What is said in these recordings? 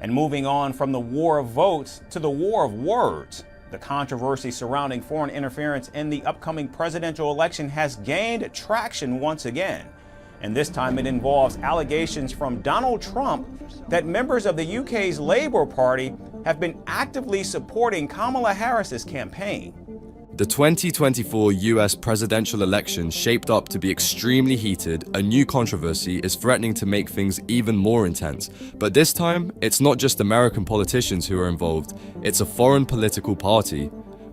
And moving on from the war of votes to the war of words, the controversy surrounding foreign interference in the upcoming presidential election has gained traction once again. And this time it involves allegations from Donald Trump that members of the UK's Labour Party have been actively supporting Kamala Harris's campaign. The 2024 US presidential election shaped up to be extremely heated. A new controversy is threatening to make things even more intense. But this time, it's not just American politicians who are involved, it's a foreign political party.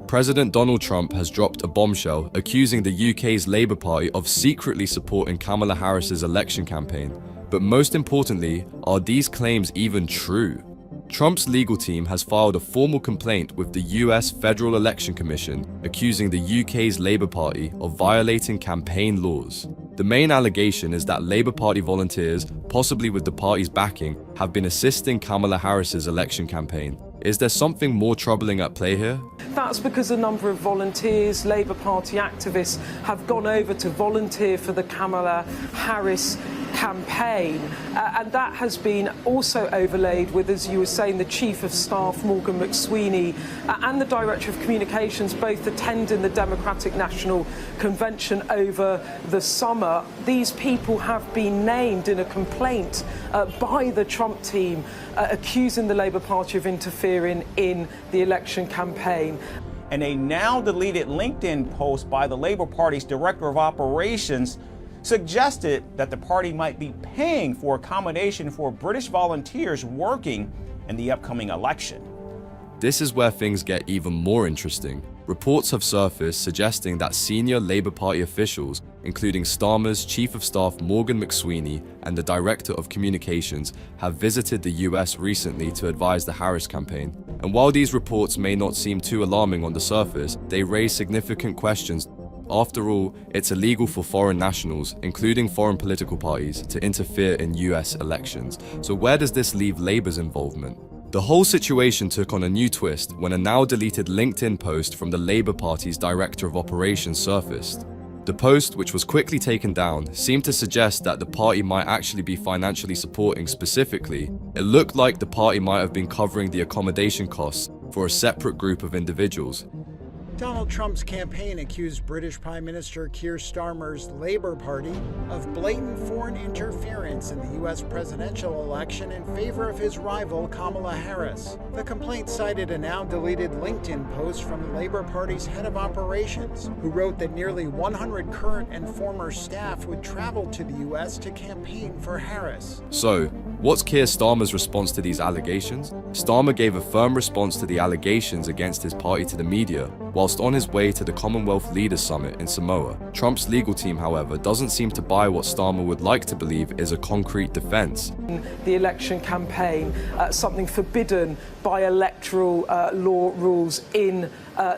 President Donald Trump has dropped a bombshell accusing the UK's Labour Party of secretly supporting Kamala Harris's election campaign. But most importantly, are these claims even true? Trump's legal team has filed a formal complaint with the US Federal Election Commission accusing the UK's Labour Party of violating campaign laws. The main allegation is that Labour Party volunteers, possibly with the party's backing, have been assisting Kamala Harris's election campaign. Is there something more troubling at play here? That's because a number of volunteers, Labour Party activists, have gone over to volunteer for the Kamala Harris campaign, and that has been also overlaid with, as you were saying, the Chief of Staff, Morgan McSweeney, and the Director of Communications, both attending the Democratic National Convention over the summer. These people have been named in a complaint by the Trump team accusing the Labour Party of interfering in the election campaign. And a now deleted LinkedIn post by the Labour Party's Director of Operations suggested that the party might be paying for accommodation for British volunteers working in the upcoming election. This is where things get even more interesting. Reports have surfaced suggesting that senior Labour Party officials, including Starmers Chief of Staff Morgan McSweeney and the Director of Communications, have visited the US recently to advise the Harris campaign. And while these reports may not seem too alarming on the surface, they raise significant questions. After all, it's illegal for foreign nationals, including foreign political parties, to interfere in US elections. So where does this leave Labour's involvement? The whole situation took on a new twist when a now deleted LinkedIn post from the Labour Party's Director of Operations surfaced. The post, which was quickly taken down, seemed to suggest that the party might actually be financially supporting specifically. It looked like the party might have been covering the accommodation costs for a separate group of individuals. Donald Trump's campaign accused British Prime Minister Keir Starmer's Labour Party of blatant foreign interference in the U.S. presidential election in favor of his rival Kamala Harris. The complaint cited a now-deleted LinkedIn post from the Labour Party's head of operations, who wrote that nearly 100 current and former staff would travel to the U.S. to campaign for Harris. So, what's Keir Starmer's response to these allegations? Starmer gave a firm response to the allegations against his party to the media, whilst on his way to the Commonwealth Leaders Summit in Samoa. Trump's legal team, however, doesn't seem to buy what Starmer would like to believe is a concrete defense. The election campaign, something forbidden by electoral law rules in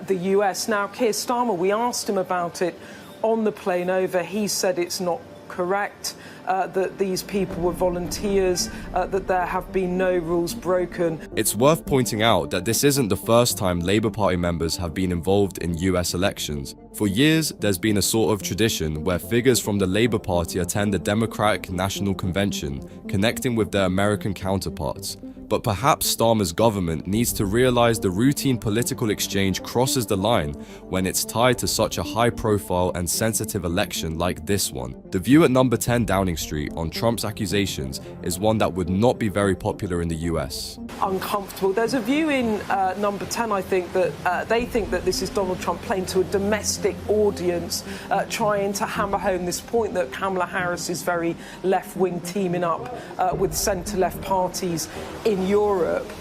the US. Now, Keir Starmer, we asked him about it on the plane over. He said it's not correct, that these people were volunteers, that there have been no rules broken. It's worth pointing out that this isn't the first time Labour Party members have been involved in US elections. For years, there's been a sort of tradition where figures from the Labour Party attend the Democratic National Convention, connecting with their American counterparts. But perhaps Starmer's government needs to realize the routine political exchange crosses the line when it's tied to such a high-profile and sensitive election like this one. The view at number 10 Downing Street on Trump's accusations is one that would not be very popular in the US. Uncomfortable. There's a view in number 10, I think, that they think that this is Donald Trump playing to a domestic audience, trying to hammer home this point that Kamala Harris is very left-wing, teaming up with centre-left parties in Europe.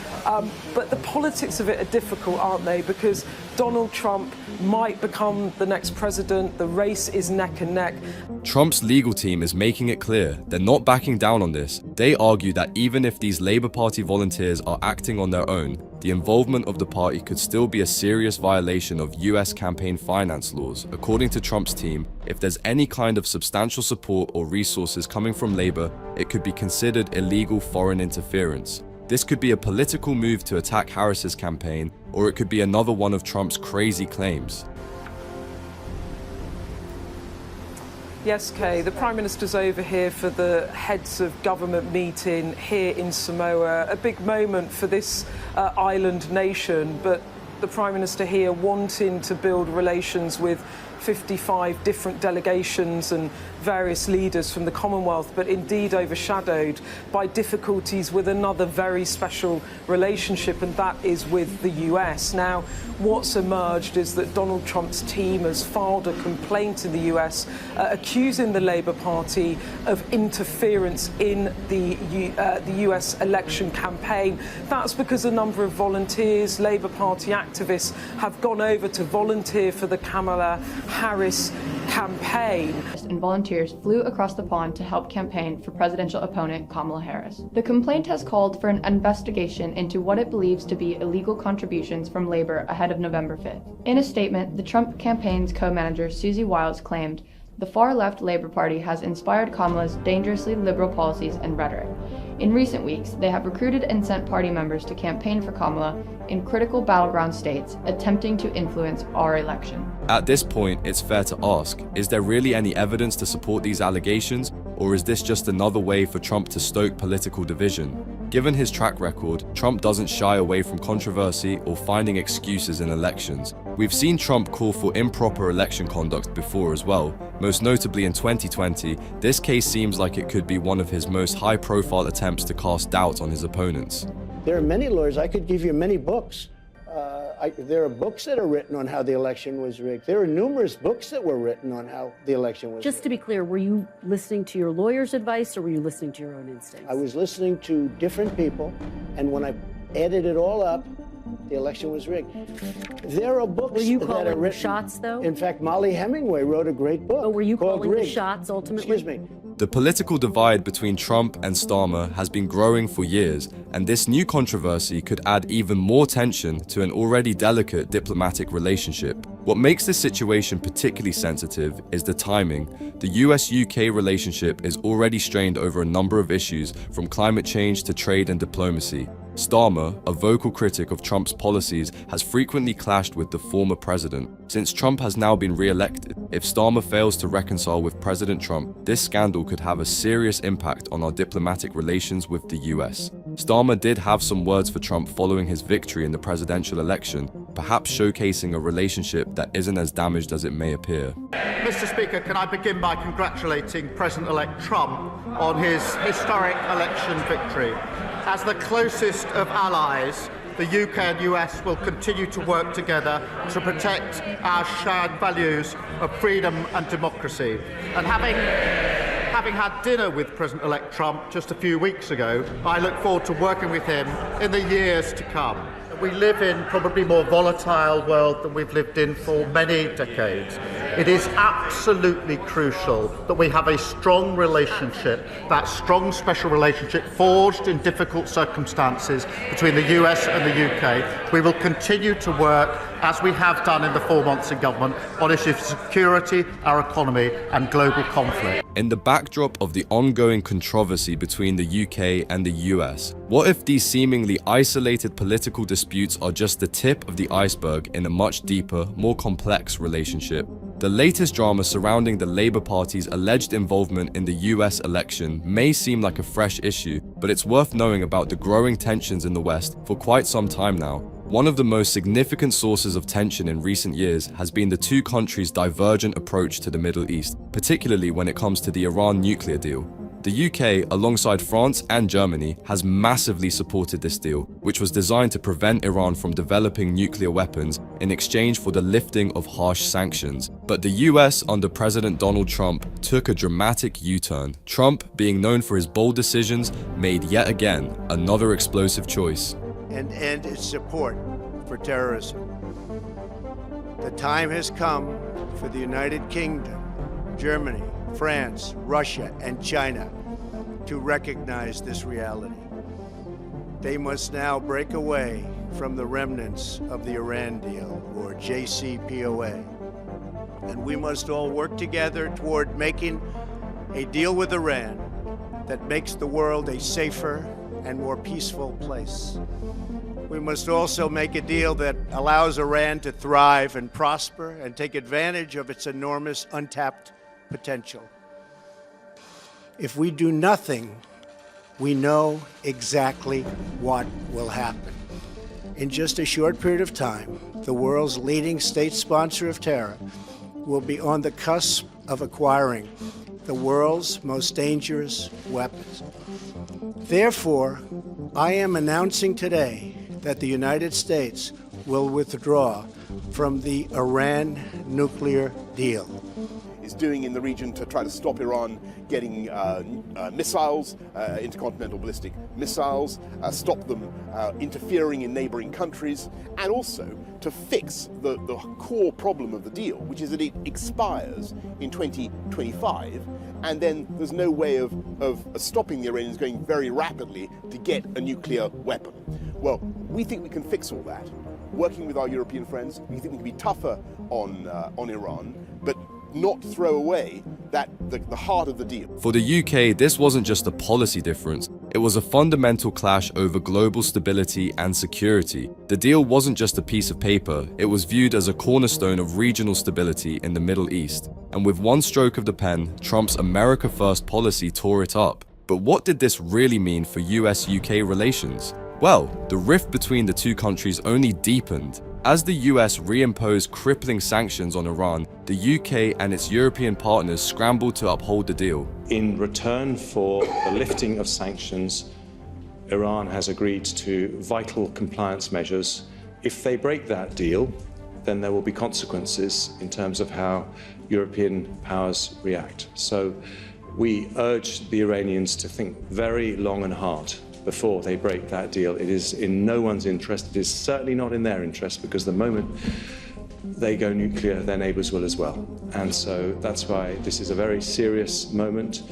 But the politics of it are difficult, aren't they? Because Donald Trump might become the next president. The race is neck and neck. Trump's legal team is making it clear they're not backing down on this. They argue that even if these Labour Party volunteers are acting on their own, the involvement of the party could still be a serious violation of US campaign finance laws. According to Trump's team, if there's any kind of substantial support or resources coming from Labour, it could be considered illegal foreign interference. This could be a political move to attack Harris's campaign, or it could be another one of Trump's crazy claims. Yes, Kay. The Prime Minister's over here for the heads of government meeting here in Samoa. A big moment for this island nation, but the Prime Minister here wanting to build relations with 55 different delegations and various leaders from the Commonwealth, but indeed overshadowed by difficulties with another very special relationship, and that is with the US. Now, what's emerged is that Donald Trump's team has filed a complaint in the US accusing the Labour Party of interference in the US election campaign. That's because a number of volunteers, Labour Party activists, have gone over to volunteer for the Kamala Harris campaign. And volunteers flew across the pond to help campaign for presidential opponent Kamala Harris. The complaint has called for an investigation into what it believes to be illegal contributions from Labor ahead of November 5th. In a statement, the Trump campaign's co-manager Susie Wiles claimed, "The far-left Labor Party has inspired Kamala's dangerously liberal policies and rhetoric. In recent weeks, they have recruited and sent party members to campaign for Kamala in critical battleground states, attempting to influence our election." At this point, it's fair to ask, is there really any evidence to support these allegations, or is this just another way for Trump to stoke political division? Given his track record, Trump doesn't shy away from controversy or finding excuses in elections. We've seen Trump call for improper election conduct before as well. Most notably in 2020, this case seems like it could be one of his most high-profile attempts to cast doubt on his opponents. There are many lawyers. I could give you many books. There are books that are written on how the election was rigged. There are numerous books that were written on how the election was rigged. Just to be clear, were you listening to your lawyer's advice or were you listening to your own instincts? I was listening to different people, and when I added it all up, the election was rigged. There are books were you that calling are written. The shots, though? In fact, Molly Hemingway wrote a great book. But were you called calling Rigged. the shots ultimately? Excuse me. The political divide between Trump and Starmer has been growing for years, and this new controversy could add even more tension to an already delicate diplomatic relationship. What makes this situation particularly sensitive is the timing. The US-UK relationship is already strained over a number of issues, from climate change to trade and diplomacy. Starmer, a vocal critic of Trump's policies, has frequently clashed with the former president. Since Trump has now been re-elected, if Starmer fails to reconcile with President Trump, this scandal could have a serious impact on our diplomatic relations with the US. Starmer did have some words for Trump following his victory in the presidential election, perhaps showcasing a relationship that isn't as damaged as it may appear. Mr. Speaker, can I begin by congratulating President-elect Trump on his historic election victory. As the closest of allies, the UK and US will continue to work together to protect our shared values of freedom and democracy. And having had dinner with President-elect Trump just a few weeks ago, I look forward to working with him in the years to come. We live in probably a more volatile world than we've lived in for many decades. It is absolutely crucial that we have a strong relationship, that strong special relationship forged in difficult circumstances between the US and the UK. We will continue to work, as we have done in the 4 months in government, on issues of security, our economy and global conflict. In the backdrop of the ongoing controversy between the UK and the US, what if these seemingly isolated political disputes are just the tip of the iceberg in a much deeper, more complex relationship? The latest drama surrounding the Labour Party's alleged involvement in the US election may seem like a fresh issue, but it's worth knowing about the growing tensions in the West for quite some time now. One of the most significant sources of tension in recent years has been the two countries' divergent approach to the Middle East, particularly when it comes to the Iran nuclear deal. The UK, alongside France and Germany, has massively supported this deal, which was designed to prevent Iran from developing nuclear weapons in exchange for the lifting of harsh sanctions. But the US, under President Donald Trump, took a dramatic U-turn. Trump, being known for his bold decisions, made yet again another explosive choice. And end its support for terrorism. The time has come for the United Kingdom, Germany, France, Russia, and China to recognize this reality. They must now break away from the remnants of the Iran deal, or JCPOA. And we must all work together toward making a deal with Iran that makes the world a safer and more peaceful place. We must also make a deal that allows Iran to thrive and prosper and take advantage of its enormous untapped potential. If we do nothing, we know exactly what will happen. In just a short period of time, the world's leading state sponsor of terror will be on the cusp of acquiring the world's most dangerous weapons. Therefore, I am announcing today that the United States will withdraw from the Iran nuclear deal. Is doing in the region to try to stop Iran getting missiles, intercontinental ballistic missiles, stop them interfering in neighboring countries, and also to fix the core problem of the deal, which is that it expires in 2025, and then there's no way of stopping the Iranians going very rapidly to get a nuclear weapon. Well, we think we can fix all that. Working with our European friends, we think we can be tougher on Iran, but not throw away the heart of the deal. For the UK, this wasn't just a policy difference, it was a fundamental clash over global stability and security. The deal wasn't just a piece of paper, it was viewed as a cornerstone of regional stability in the Middle East. And with one stroke of the pen, Trump's America First policy tore it up. But what did this really mean for US-UK relations? Well, the rift between the two countries only deepened. As the US reimposed crippling sanctions on Iran, the UK and its European partners scrambled to uphold the deal. In return for the lifting of sanctions, Iran has agreed to vital compliance measures. If they break that deal, then there will be consequences in terms of how European powers react. So we urge the Iranians to think very long and hard before they break that deal. It is in no one's interest. It is certainly not in their interest, because the moment they go nuclear, their neighbors will as well. And so that's why this is a very serious moment,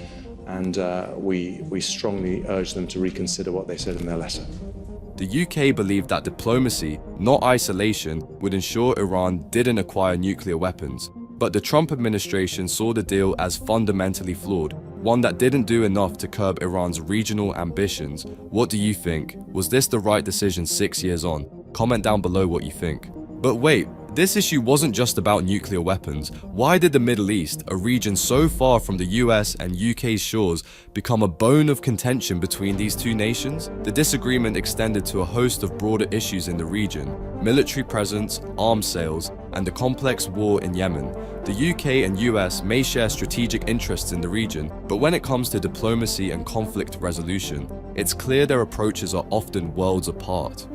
and we strongly urge them to reconsider what they said in their letter. The UK believed that diplomacy, not isolation, would ensure Iran didn't acquire nuclear weapons. But the Trump administration saw the deal as fundamentally flawed, one that didn't do enough to curb Iran's regional ambitions. What do you think? Was this the right decision 6 years on? Comment down below what you think. But wait, this issue wasn't just about nuclear weapons. Why did the Middle East, a region so far from the US and UK's shores, become a bone of contention between these two nations? The disagreement extended to a host of broader issues in the region: military presence, arms sales, and the complex war in Yemen. The UK and US may share strategic interests in the region, but when it comes to diplomacy and conflict resolution, it's clear their approaches are often worlds apart.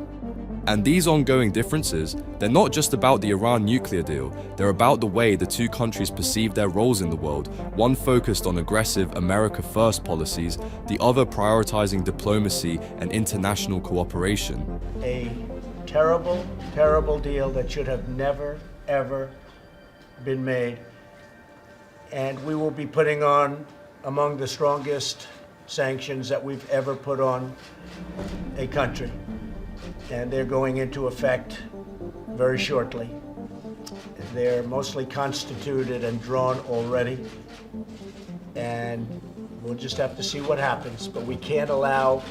And these ongoing differences, they're not just about the Iran nuclear deal, they're about the way the two countries perceive their roles in the world, one focused on aggressive America First policies, the other prioritizing diplomacy and international cooperation. A terrible, terrible deal that should have never, ever been made. And we will be putting on among the strongest sanctions that we've ever put on a country. And they're going into effect very shortly. They're mostly constituted and drawn already. And we'll just have to see what happens. But we can't allow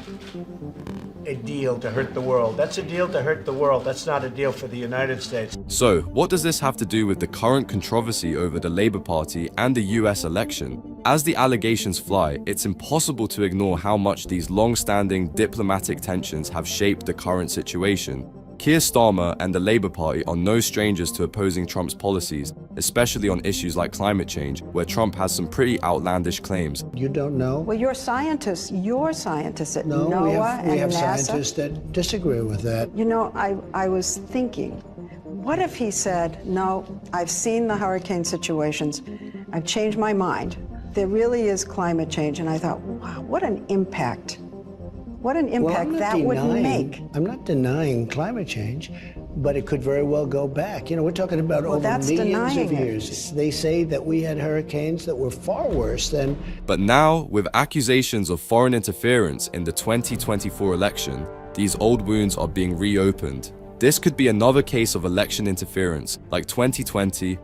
a deal to hurt the world. That's a deal to hurt the world. That's not a deal for the United States. So, what does this have to do with the current controversy over the Labour Party and the US election? As the allegations fly, it's impossible to ignore how much these long-standing diplomatic tensions have shaped the current situation. Keir Starmer and the Labour Party are no strangers to opposing Trump's policies, especially on issues like climate change, where Trump has some pretty outlandish claims. You don't know? Well, you're scientists at NOAA we have and NASA. Scientists that disagree with that. You know, I was thinking, what if he said, no, I've seen the hurricane situations, I've changed my mind. There really is climate change. And I thought, wow, what an impact. What an impact that would make. I'm not denying climate change, but it could very well go back. You know, we're talking about over millions of years. They say that we had hurricanes that were far worse than... But now, with accusations of foreign interference in the 2024 election, these old wounds are being reopened. This could be another case of election interference, like 2020.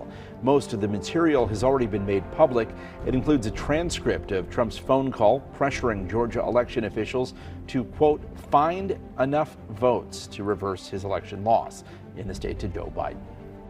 Most of the material has already been made public. It includes a transcript of Trump's phone call pressuring Georgia election officials to, quote, find enough votes to reverse his election loss in the state to Joe Biden.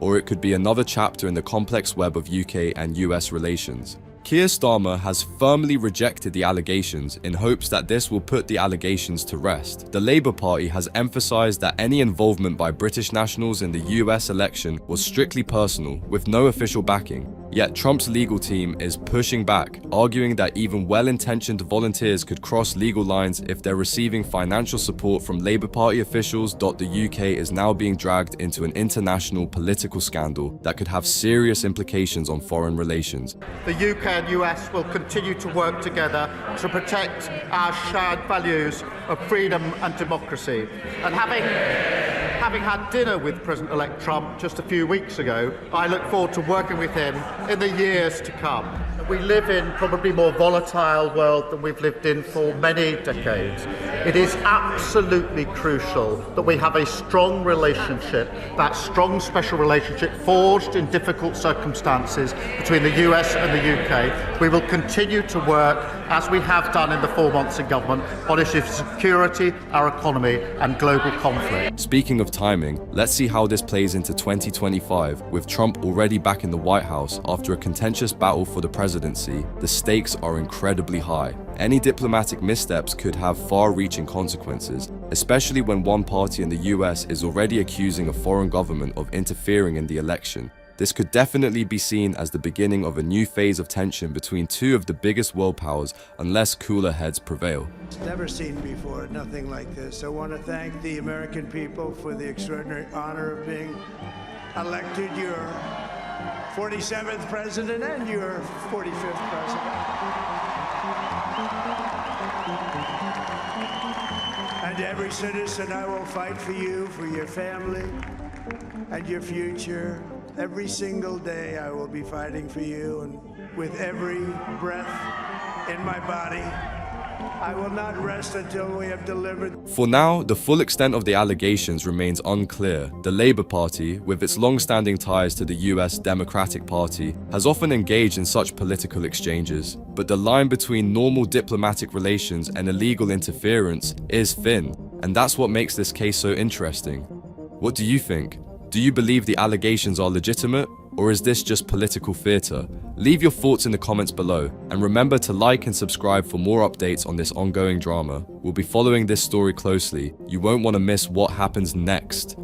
Or it could be another chapter in the complex web of UK and US relations. Keir Starmer has firmly rejected the allegations in hopes that this will put the allegations to rest. The Labour Party has emphasised that any involvement by British nationals in the US election was strictly personal, with no official backing. Yet Trump's legal team is pushing back, arguing that even well-intentioned volunteers could cross legal lines if they're receiving financial support from Labour Party officials. The UK is now being dragged into an international political scandal that could have serious implications on foreign relations. The UK and US will continue to work together to protect our shared values of freedom and democracy. And having had dinner with President-elect Trump just a few weeks ago, I look forward to working with him in the years to come. We live in probably more volatile world than we've lived in for many decades. It is absolutely crucial that we have a strong relationship, that strong special relationship forged in difficult circumstances between the US and the UK. We will continue to work, as we have done in the 4 months in government, on issues of security, our economy and global conflict. Speaking of timing, let's see how this plays into 2025, with Trump already back in the White House after a contentious battle for the presidency. The stakes are incredibly high. Any diplomatic missteps could have far-reaching consequences, especially when one party in the US is already accusing a foreign government of interfering in the election. This could definitely be seen as the beginning of a new phase of tension between two of the biggest world powers, unless cooler heads prevail. Never seen before, nothing like this. I want to thank the American people for the extraordinary honor of being elected your 47th president and your 45th president. And every citizen, I will fight for you, for your family, and your future. Every single day I will be fighting for you, and with every breath in my body, I will not rest until we have delivered. For now, the full extent of the allegations remains unclear. The Labour Party, with its long-standing ties to the US Democratic Party, has often engaged in such political exchanges, but the line between normal diplomatic relations and illegal interference is thin, and that's what makes this case so interesting. What do you think? Do you believe the allegations are legitimate, or is this just political theatre? Leave your thoughts in the comments below, and remember to like and subscribe for more updates on this ongoing drama. We'll be following this story closely. You won't want to miss what happens next.